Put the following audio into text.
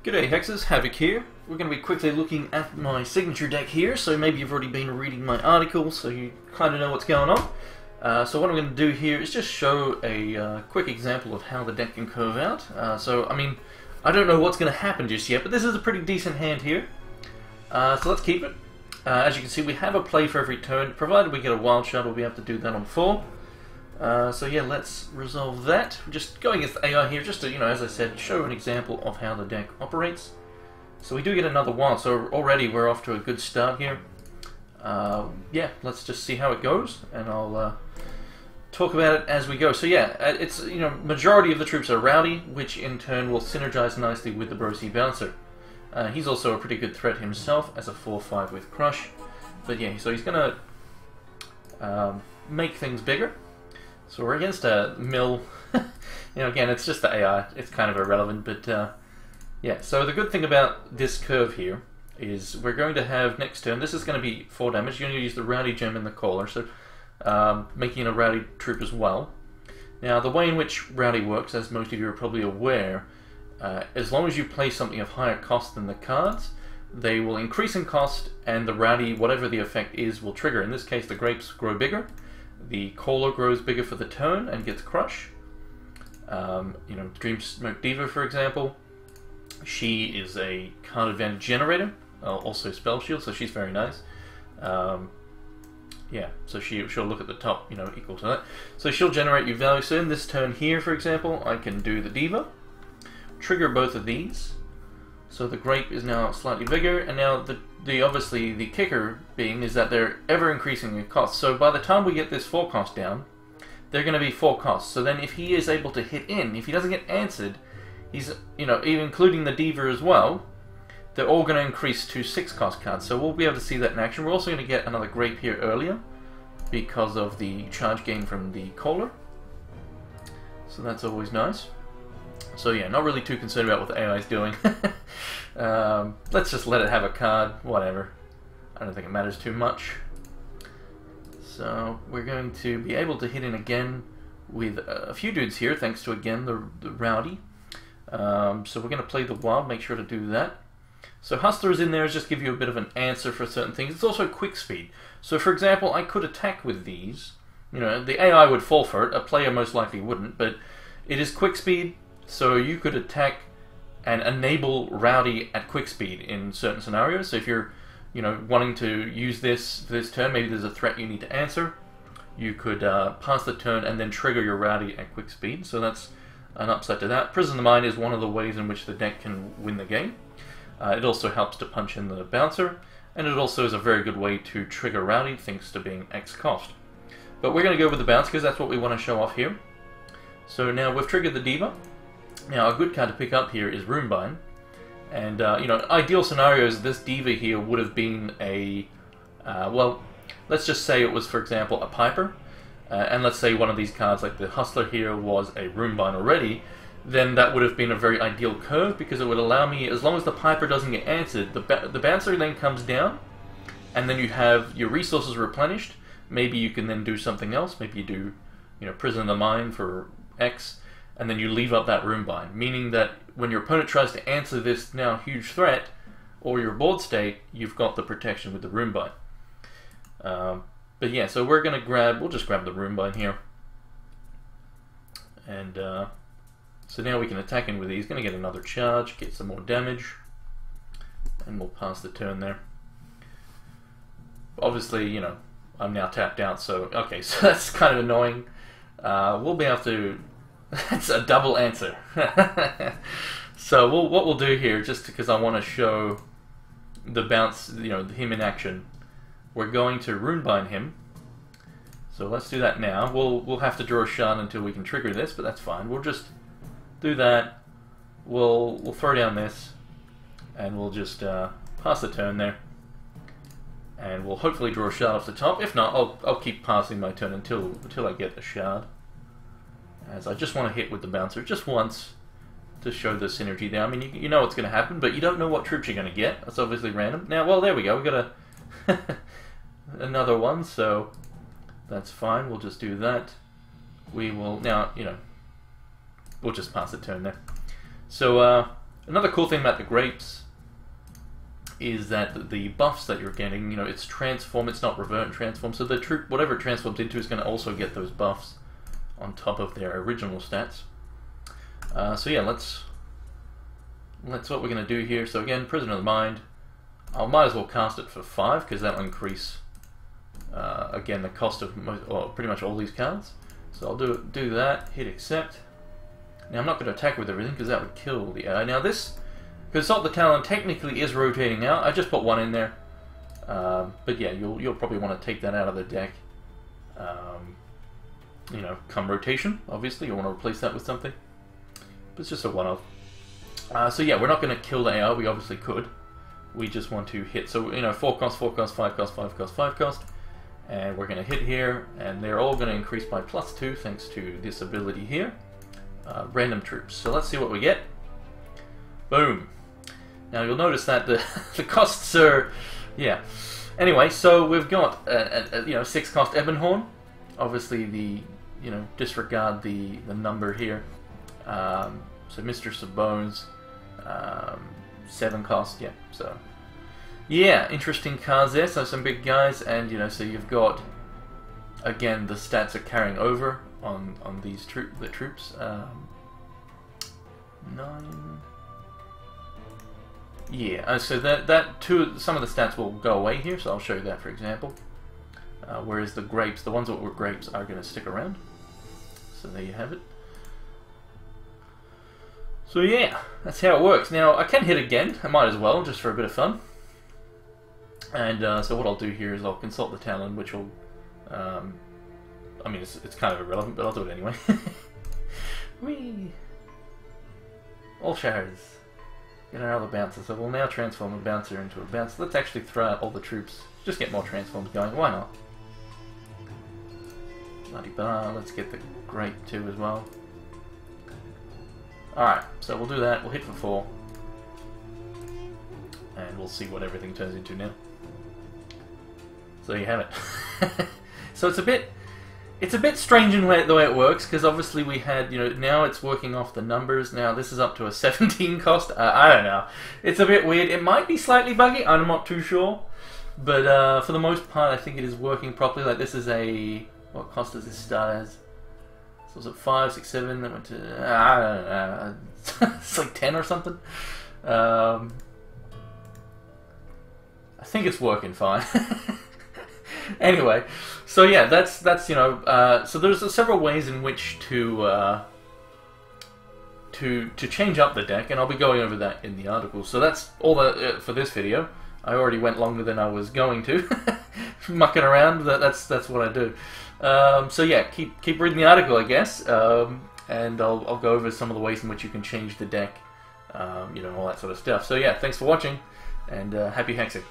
G'day Hexes, Havoc here. We're going to be quickly looking at my signature deck here, so maybe you've already been reading my article, so you kind of know what's going on. So what I'm going to do here is just show a quick example of how the deck can curve out. I don't know what's going to happen just yet, but this is a pretty decent hand here. So let's keep it. As you can see, we have a play for every turn. Provided we get a wild shot, we'll be able to do that on 4. So yeah, let's resolve that. We're just going against the AI here, just to, as I said, show an example of how the deck operates. So we do get another wild, so already we're off to a good start here. Yeah, let's just see how it goes, and I'll talk about it as we go. So yeah, it's, majority of the troops are Rowdy, which in turn will synergize nicely with the Brosi bouncer. He's also a pretty good threat himself as a 4/5 with Crush. But yeah, so he's gonna make things bigger. So we're against a mill. Again, it's just the AI. It's kind of irrelevant, but yeah. So the good thing about this curve here is we're going to have next turn. This is going to be 4 damage. You're going to use the Rowdy gem and the Caller, so making a Rowdy troop as well. Now, the way in which Rowdy works, as most of you are probably aware, as long as you play something of higher cost than the cards, they will increase in cost, and the Rowdy, whatever the effect is, will trigger. In this case, the grapes grow bigger. The Caller grows bigger for the turn and gets Crush. Dream Smoke Diva, for example, she is a card advantage generator, also Spell Shield, so she's very nice. Yeah, so she'll look at the top, equal to that. So she'll generate you value. So in this turn here, for example, I can do the Diva, trigger both of these. So the grape is now slightly bigger, and now obviously the kicker being is that they're ever increasing in cost. So by the time we get this 4 cost down, they're going to be 4 costs. So then if he is able to hit in, if he doesn't get answered, he's, even including the Diva as well, they're all going to increase to 6 cost cards. So we'll be able to see that in action. We're also going to get another grape here earlier because of the charge gain from the Caller. So that's always nice. So yeah, not really too concerned about what the AI is doing. Let's just let it have a card, whatever. I don't think it matters too much. So we're going to be able to hit in again with a few dudes here, thanks to, again, the Rowdy. So we're going to play the Wild, make sure to do that. So Hustler is in there, just give you a bit of an answer for certain things. It's also quick speed. So for example, I could attack with these. The AI would fall for it, a player most likely wouldn't, but it is quick speed. So you could attack and enable Rowdy at quick speed in certain scenarios. So if you're, wanting to use this for this turn, maybe there's a threat you need to answer, you could pass the turn and then trigger your Rowdy at quick speed. So that's an upside to that. Prison the Mind is one of the ways in which the deck can win the game. It also helps to punch in the bouncer, and it also is a very good way to trigger Rowdy, thanks to being X cost. But we're going to go with the bounce because that's what we want to show off here. So now we've triggered the Diva. Now, a good card to pick up here is Runebind. And, ideal scenarios, this Diva here would have been a, well, let's just say it was, for example, a Piper. And let's say one of these cards, like the Hustler here, was a Runebind already. Then that would have been a very ideal curve, because it would allow me, as long as the Piper doesn't get answered, the Bouncer then comes down, and then you have your resources replenished. Maybe you can then do something else. Maybe you do, Prison of the Mind for X. And then you leave up that Runebind, meaning that when your opponent tries to answer this now huge threat, or your board state, you've got the protection with the Runebind. But yeah, so we'll just grab the Runebind here. And so now we can attack him with it. He's going to get another charge, get some more damage, and we'll pass the turn there. Obviously, I'm now tapped out, so okay, so that's kind of annoying. We'll be able to... That's a double answer. So what we'll do here, just because I want to show the bounce, him in action, we're going to Runebind him. So let's do that now. We'll have to draw a shard until we can trigger this, but that's fine. We'll just do that. We'll throw down this, and we'll just pass the turn there, and we'll hopefully draw a shard off the top. If not, I'll keep passing my turn until I get a shard. As I just want to hit with the bouncer just once to show the synergy there. I mean, you know what's going to happen, but you don't know what troops you're going to get. That's obviously random. Now, well, there we go. We've got another one, so that's fine. We'll just do that. We will now, we'll just pass the turn there. So Another cool thing about the grapes is that the buffs that you're getting, you know, it's transform, it's not revert and transform, so the troop, whatever it transforms into, is going to also get those buffs on top of their original stats. So yeah, let's what we're going to do here. So again, Prisoner of the Mind, I might as well cast it for 5, because that will increase, again, the cost of pretty much all these cards. So I'll do that, hit accept. Now I'm not going to attack with everything, because that would kill the AI. Now this, Consult the Talon technically is rotating out. I just put 1 in there. But yeah, you'll probably want to take that out of the deck. You know, come rotation, obviously, you'll want to replace that with something. But it's just a one-off. So yeah, we're not going to kill the AI, we obviously could. We just want to hit, so you know, 4 cost, 4 cost, 5 cost, 5 cost, 5 cost. And we're going to hit here, and they're all going to increase by +2 thanks to this ability here. Random troops. So let's see what we get. Boom. Now you'll notice that the costs are, yeah. Anyway, so we've got you know, 6 cost Ebonhorn. Obviously you know, disregard the number here. So Mistress of Bones, 7 cost, yeah. So yeah, interesting cards there. So some big guys, and you know, so you've got, again, the stats are carrying over on these troops. 9. Yeah, so some of the stats will go away here, so I'll show you that, for example. Whereas the grapes, the ones that were grapes, are going to stick around. So there you have it. So yeah, that's how it works. Now, I can hit again, I might as well, just for a bit of fun. And so what I'll do here is I'll consult the Talon, which will, I mean, it's kind of irrelevant, but I'll do it anyway. Whee! All shards. Get our other bouncer, so we'll now transform a bouncer into a bouncer. Let's actually throw out all the troops. Just get more transforms going, why not? Bloody bar, let's get the grape too as well. Alright, so we'll do that, we'll hit for 4. And we'll see what everything turns into now. So you have it. So it's a bit strange in the way it works, because obviously we had, you know, now it's working off the numbers. Now this is up to a 17 cost. I don't know. It's a bit weird. It might be slightly buggy. I'm not too sure. But for the most part, I think it is working properly. Like this is a... What cost does this start as? So was it 5, 6, 7? That went to... I don't know. It's like 10 or something. I think it's working fine. Anyway, so yeah, that's you know, so there's several ways in which to change up the deck, and I'll be going over that in the article. So that's all for this video. I already went longer than I was going to, mucking around. That's what I do. So yeah, keep reading the article, I guess, and I'll go over some of the ways in which you can change the deck, you know, all that sort of stuff. So yeah, thanks for watching, and happy hexing.